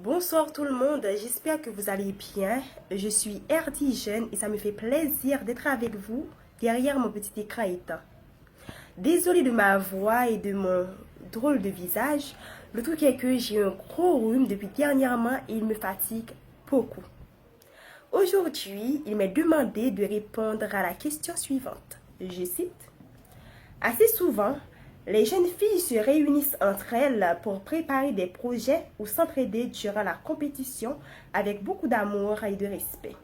Bonsoir tout le monde, j'espère que vous allez bien. Je suis RD Jeune et ça me fait plaisir d'être avec vous derrière mon petit écran éteint. Désolée de ma voix et de mon drôle de visage, le truc est que j'ai un gros rhume depuis dernièrement et il me fatigue beaucoup. Aujourd'hui, il m'est demandé de répondre à la question suivante. Je cite: assez souvent, les jeunes filles se réunissent entre elles pour préparer des projets ou s'entraider durant la compétition avec beaucoup d'amour et de respect.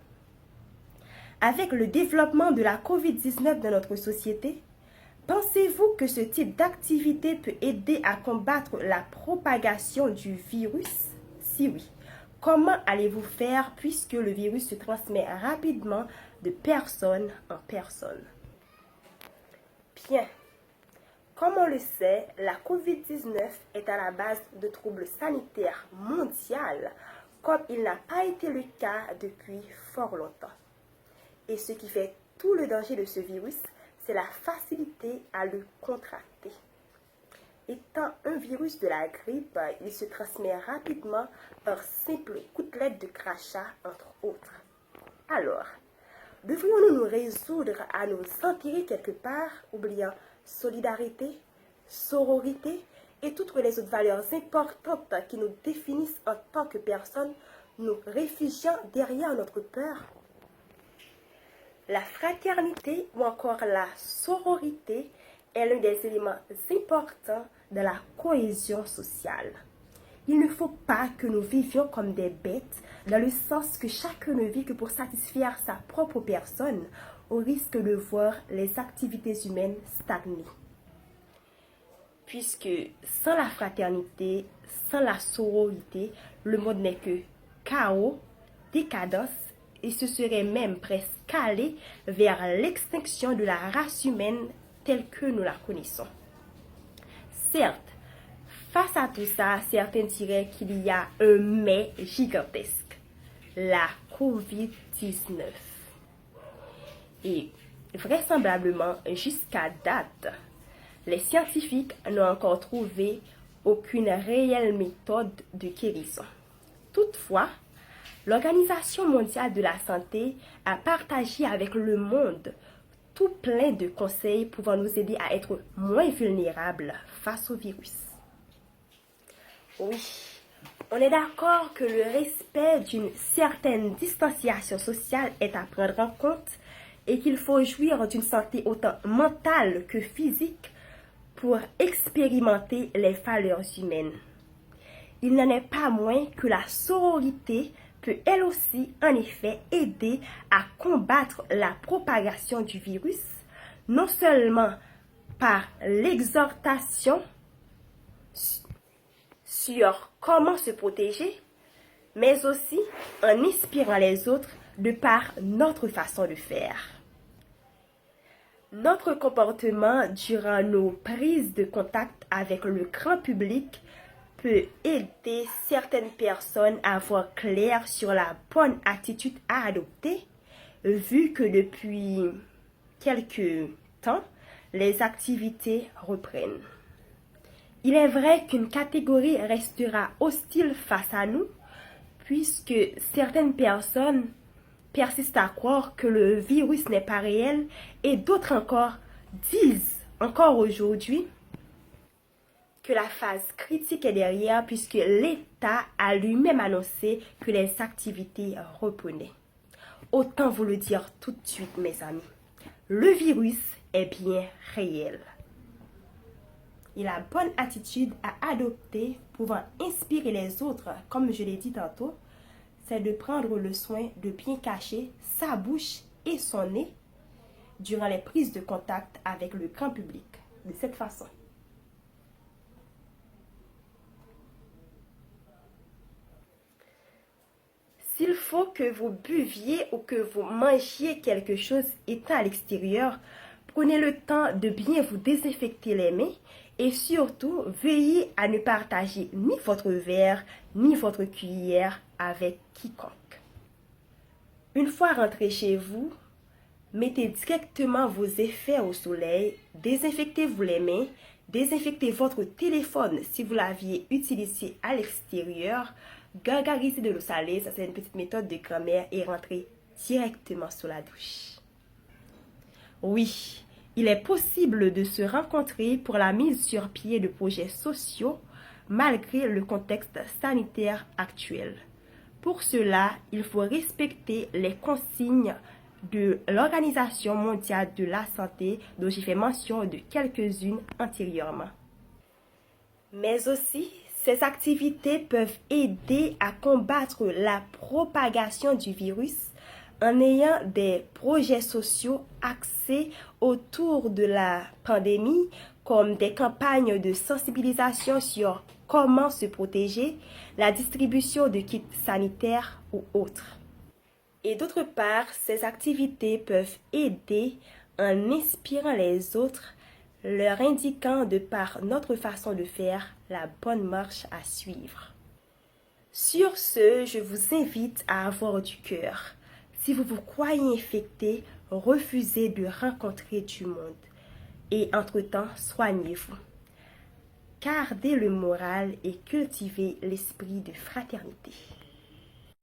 Avec le développement de la COVID-19 dans notre société, pensez-vous que ce type d'activité peut aider à combattre la propagation du virus? Si oui, comment allez-vous faire puisque le virus se transmet rapidement de personne en personne? Bien. Comme on le sait, la COVID-19 est à la base de troubles sanitaires mondiaux, comme il n'a pas été le cas depuis fort longtemps. Et ce qui fait tout le danger de ce virus, c'est la facilité à le contracter. Étant un virus de la grippe, il se transmet rapidement par simple gouttelettes de crachat, entre autres. Alors, devrions-nous nous résoudre à nous enterrer quelque part, oubliant solidarité, sororité et toutes les autres valeurs importantes qui nous définissent en tant que personnes, nous réfugiant derrière notre peur? La fraternité ou encore la sororité est l'un des éléments importants de la cohésion sociale. Il ne faut pas que nous vivions comme des bêtes, dans le sens que chacun ne vit que pour satisfaire sa propre personne, au risque de voir les activités humaines stagner. Puisque sans la fraternité, sans la sororité, le monde n'est que chaos, décadence, et ce serait même presque allé vers l'extinction de la race humaine telle que nous la connaissons. Certes, face à tout ça, certains diraient qu'il y a un mais gigantesque, la COVID-19. Et vraisemblablement, jusqu'à date, les scientifiques n'ont encore trouvé aucune réelle méthode de guérison. Toutefois, l'Organisation mondiale de la santé a partagé avec le monde tout plein de conseils pouvant nous aider à être moins vulnérables face au virus. Oui, on est d'accord que le respect d'une certaine distanciation sociale est à prendre en compte et qu'il faut jouir d'une santé autant mentale que physique pour expérimenter les valeurs humaines. Il n'en est pas moins que la sororité peut elle aussi en effet aider à combattre la propagation du virus, non seulement par l'exhortation sur comment se protéger, mais aussi en inspirant les autres de par notre façon de faire. Notre comportement durant nos prises de contact avec le grand public peut aider certaines personnes à voir clair sur la bonne attitude à adopter, vu que depuis quelques temps, les activités reprennent. Il est vrai qu'une catégorie restera hostile face à nous, puisque certaines personnes persistent à croire que le virus n'est pas réel et d'autres encore disent encore aujourd'hui que la phase critique est derrière puisque l'État a lui-même annoncé que les activités reprenaient. Autant vous le dire tout de suite, mes amis, le virus est bien réel. Et la bonne attitude à adopter pouvant inspirer les autres, comme je l'ai dit tantôt, c'est de prendre le soin de bien cacher sa bouche et son nez durant les prises de contact avec le grand public. De cette façon. S'il faut que vous buviez ou que vous mangiez quelque chose étant à l'extérieur, prenez le temps de bien vous désinfecter les mains et surtout, veillez à ne partager ni votre verre ni votre cuillère avec quiconque. Une fois rentré chez vous, mettez directement vos effets au soleil, désinfectez-vous les mains, désinfectez votre téléphone si vous l'aviez utilisé à l'extérieur, gargariser de l'eau salée, ça c'est une petite méthode de grand-mère, et rentrer directement sous la douche. Oui, il est possible de se rencontrer pour la mise sur pied de projets sociaux malgré le contexte sanitaire actuel. Pour cela, il faut respecter les consignes de l'Organisation mondiale de la santé dont j'ai fait mention de quelques-unes antérieurement. Mais aussi, ces activités peuvent aider à combattre la propagation du virus en ayant des projets sociaux axés autour de la pandémie, comme des campagnes de sensibilisation sur comment se protéger, la distribution de kits sanitaires ou autres. Et d'autre part, ces activités peuvent aider en inspirant les autres, leur indiquant de par notre façon de faire la bonne marche à suivre. Sur ce, je vous invite à avoir du cœur. Si vous vous croyez infecté, refusez de rencontrer du monde. Et entre-temps, soignez-vous. Gardez le moral et cultivez l'esprit de fraternité.